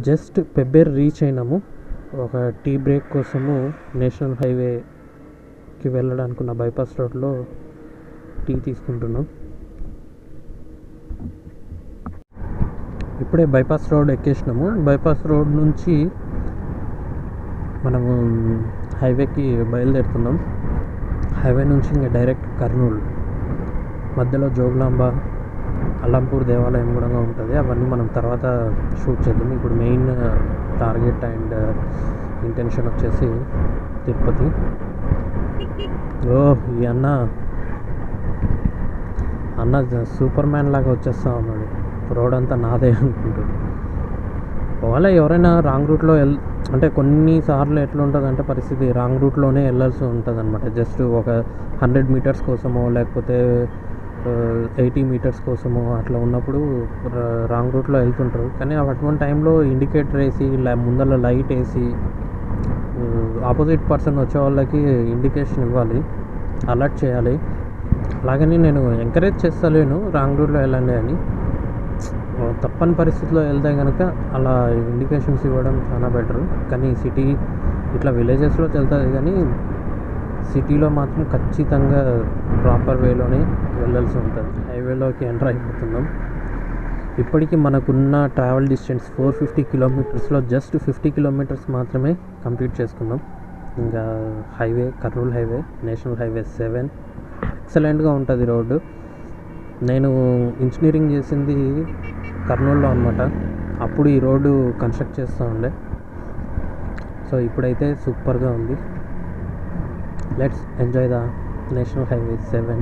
Just Pebbair reach అయినాము. ఒక tea break కోసము national హైవేకి వెళ్ళడానుకున్న బైపాస్ రోడ్లో టీ తీసుకుంటున్నాం. ఇప్పుడే బైపాస్ రోడ్ ఎక్కేసినాము. బైపాస్ రోడ్ నుంచి మనము హైవేకి బయలుదేరుతున్నాం. హైవే నుంచి ఇంకా డైరెక్ట్ కర్నూలు, మధ్యలో జోగులాంబ, అల్లంపూర్ దేవాలయం కూడా ఉంటుంది. అవన్నీ మనం తర్వాత షూట్ చేద్దాం. ఇప్పుడు మెయిన్ టార్గెట్ అండ్ ఇంటెన్షన్ వచ్చేసి తిరుపతి. ఈ అన్న సూపర్ మ్యాన్ లాగా వచ్చేస్తా ఉన్నాడు. రోడ్ అంతా నాదే అనుకుంటాడు. ఒకవేళ ఎవరైనా రాంగ్ రూట్లో అంటే కొన్నిసార్లు ఎట్లా ఉంటుందంటే పరిస్థితి రాంగ్ రూట్లోనే వెళ్ళాల్సి ఉంటుంది అనమాట. జస్ట్ ఒక 100 మీటర్స్ కోసమో లేకపోతే 80 మీటర్స్ కోసమో అట్లా ఉన్నప్పుడు రాంగ్ రూట్లో వెళ్తుంటారు. కానీ అటువంటి టైంలో ఇండికేటర్ వేసి ముందర లైట్ వేసి ఆపోజిట్ పర్సన్ వచ్చే వాళ్ళకి ఇండికేషన్ ఇవ్వాలి, అలర్ట్ చేయాలి. అలాగని నేను ఎంకరేజ్ చేస్తలేను రాంగ్ రూట్లో వెళ్ళండి అని. తప్పని పరిస్థితిలో వెళ్తే కనుక అలా ఇండికేషన్స్ ఇవ్వడం చాలా బెటర్. కానీ సిటీ ఇట్లా విలేజెస్లో వెళ్తుంది, కానీ సిటీలో మాత్రం ఖచ్చితంగా ప్రాపర్ వేలోనే వెళ్ళాల్సి ఉంటుంది. హైవేలోకి ఎంటర్ అయిపోతున్నాం. ఇప్పటికీ మనకున్న ట్రావెల్ డిస్టెన్స్ 450 కిలోమీటర్స్లో జస్ట్ 50 కిలోమీటర్స్ మాత్రమే కంప్లీట్ చేసుకున్నాం. ఇంకా highway Kurnool highway, national highway 7 ఎక్సలెంట్గా ఉంటుంది రోడ్డు. నేను ఇంజనీరింగ్ చేసింది కర్నూలులో అనమాట. అప్పుడు ఈ రోడ్డు కన్స్ట్రక్ట్ చేస్తూ ఉండే. సో ఇప్పుడైతే సూపర్గా ఉంది. Let's enjoy the national highway 7.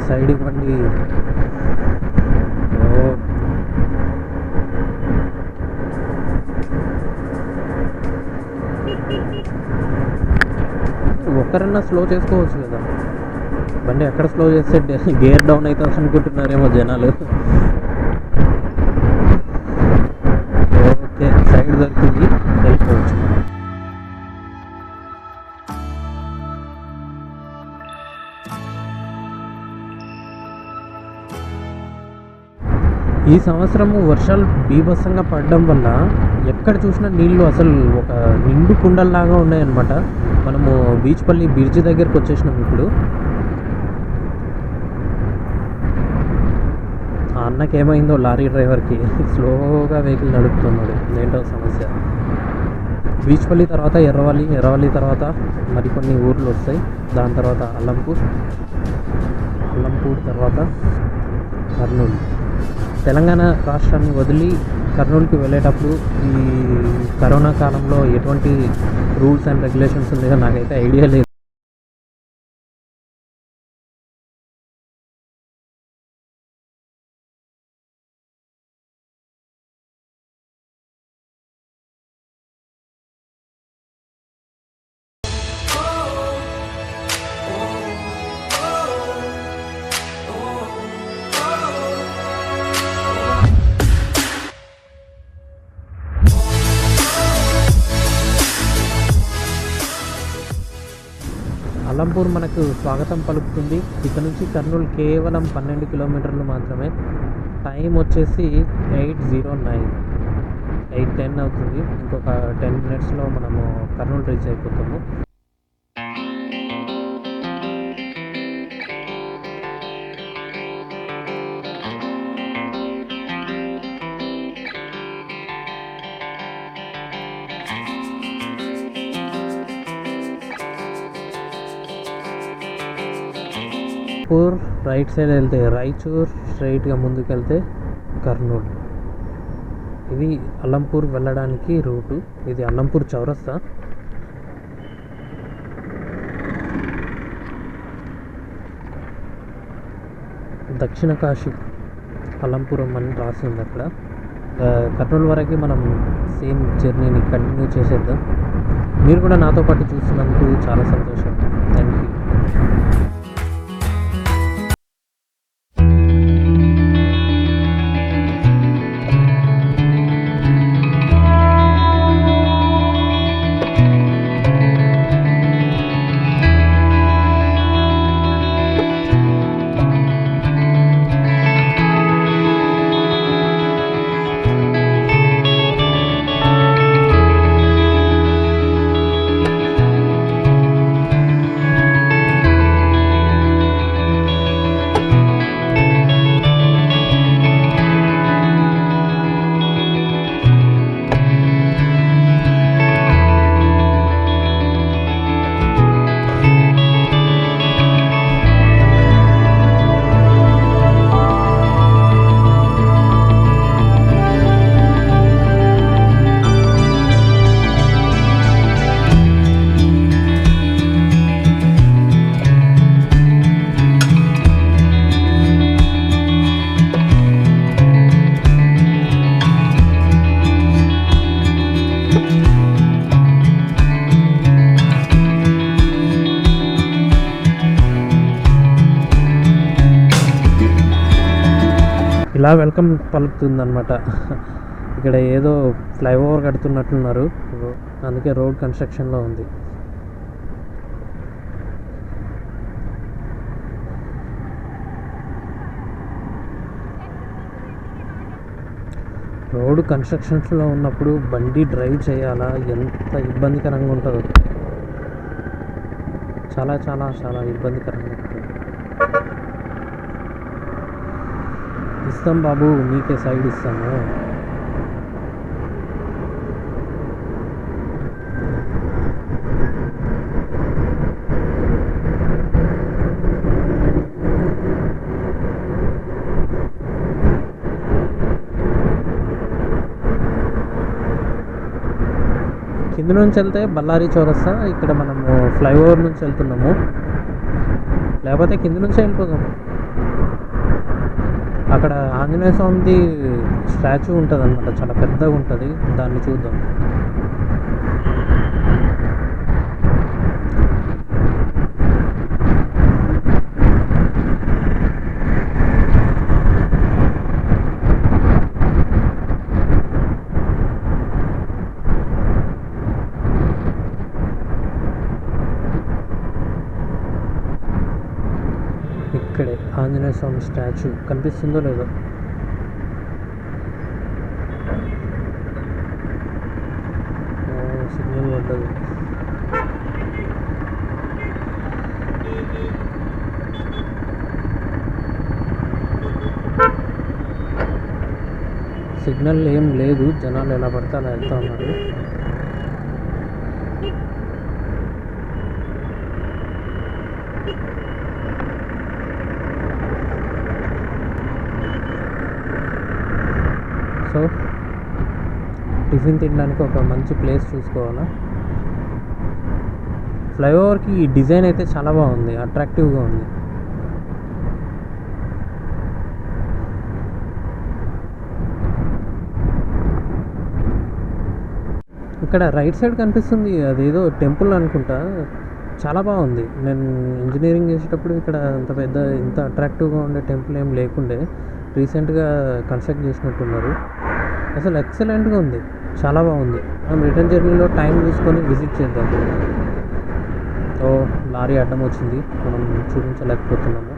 Side ఇవ్వండి. ఒక్కరన్నా స్లో చేసుకోవచ్చు కదా. బండి ఎక్కడ స్లో చేస్తే గేర్ డౌన్ అవుతుంది అనుకుంటున్నారేమో జనాలు. ఓకే, సైడ్ దొరికింది, వెళ్ళిపోవచ్చు. ఈ సంవత్సరము వర్షాలు బీభత్సంగా పడడం వల్ల ఎక్కడ చూసినా నీళ్ళు అసలు ఒక నిండు కుండల్లాగా ఉన్నాయన్నమాట. మనము బీచ్పల్లి బ్రిడ్జ్ దగ్గరికి వచ్చేసినాం. ఇప్పుడు ఆ అన్నకి ఏమైందో, లారీ డ్రైవర్కి స్లోగా వెహికల్ నడుపుతున్నాడు. ఏంటో సమస్య. బీచ్పల్లి తర్వాత ఎర్రవల్లి తర్వాత మరికొన్ని ఊర్లు వస్తాయి. దాని తర్వాత అల్లంపూర్ తర్వాత కర్నూలు. తెలంగాణ రాష్ట్రాన్ని వదిలి కర్నూలుకి వెళ్ళేటప్పుడు ఈ కరోనా కాలంలో ఎటువంటి రూల్స్ అండ్ రెగ్యులేషన్స్ ఉన్నాయో నాకైతే ఐడియా లేదు. అలంపూర్ మనకు స్వాగతం పలుకుతుంది. ఇక్కడ నుంచి కర్నూలు కేవలం 12 కిలోమీటర్లు మాత్రమే. టైం వచ్చేసి 8:09, 8:10 అవుతుంది. ఇంకొక 10 మినిట్స్లో మనము కర్నూలు రీచ్ అయిపోతాము. అలంపూర్ రైట్ సైడ్ వెళ్తే రాయచూర్, స్ట్రైట్గా ముందుకు వెళ్తే కర్నూలు. ఇది అలంపూర్ వెళ్ళడానికి రూటు. ఇది అలంపూర్ చౌరస్తా. దక్షిణ కాశీ అలంపురం అని రాసి ఉంది అక్కడ. కర్నూలు వరకు మనం సేమ్ జర్నీని కంటిన్యూ చేసేద్దాం. మీరు కూడా నాతో పాటు చూస్తున్నందుకు చాలా సంతోషం. Thank you. ఇలా వెల్కమ్ పలుకుతుంది అనమాట. ఇక్కడ ఏదో ఫ్లైఓవర్ కడుతున్నట్లున్నారు, అందుకే రోడ్ కన్స్ట్రక్షన్లో ఉంది. రోడ్ కన్స్ట్రక్షన్స్లో ఉన్నప్పుడు బండి డ్రైవ్ చేయాలా ఎంత ఇబ్బందికరంగా ఉంటుందో. చాలా చాలా చాలా ఇబ్బందికరంగా ఉంటుంది. ఇస్తాం బాబు, నీకే సైడ్ ఇస్తాము. కింద నుంచి వెళ్తే బళ్ళారి చౌరస్తా. ఇక్కడ మనము ఫ్లైఓవర్ నుంచి వెళ్తున్నాము, లేకపోతే కింద నుంచే వెళ్ళిపోతాము. అక్కడ ఆంజనేయ స్వామిది స్టాచ్యూ ఉంటుంది అనమాట, చాలా పెద్దగా ఉంటుంది. దాన్ని చూద్దాం. ఇక్కడే ఆంజనేయ స్వామి స్టాచ్యూ కనిపిస్తుందో లేదో. సిగ్నల్ పడ్డది. సిగ్నల్ ఏం లేదు, జనాలు ఎలా పడితే అలా వెళ్తూ ఉన్నారు. సో టిఫిన్ తినడానికి ఒక మంచి ప్లేస్ చూసుకోవాలా. ఫ్లైఓవర్కి ఈ డిజైన్ అయితే చాలా బాగుంది, అట్రాక్టివ్గా ఉంది. ఇక్కడ రైట్ సైడ్ కనిపిస్తుంది, అదేదో టెంపుల్ అనుకుంటా. చాలా బాగుంది. నేను ఇంజనీరింగ్ చేసేటప్పుడు ఇక్కడ ఇంత అట్రాక్టివ్గా ఉండే టెంపుల్ ఏం లేకుండే. రీసెంట్గా కన్స్ట్రక్ట్ చేసినట్టున్నారు. అసలు ఎక్సలెంట్గా ఉంది, చాలా బాగుంది. మనం రిటర్న్ జర్నీలో టైం చూసుకొని విజిట్ చేద్దాం. ఓ లారీ అడ్డం వచ్చింది, మనం చూపించలేకపోతున్నాము.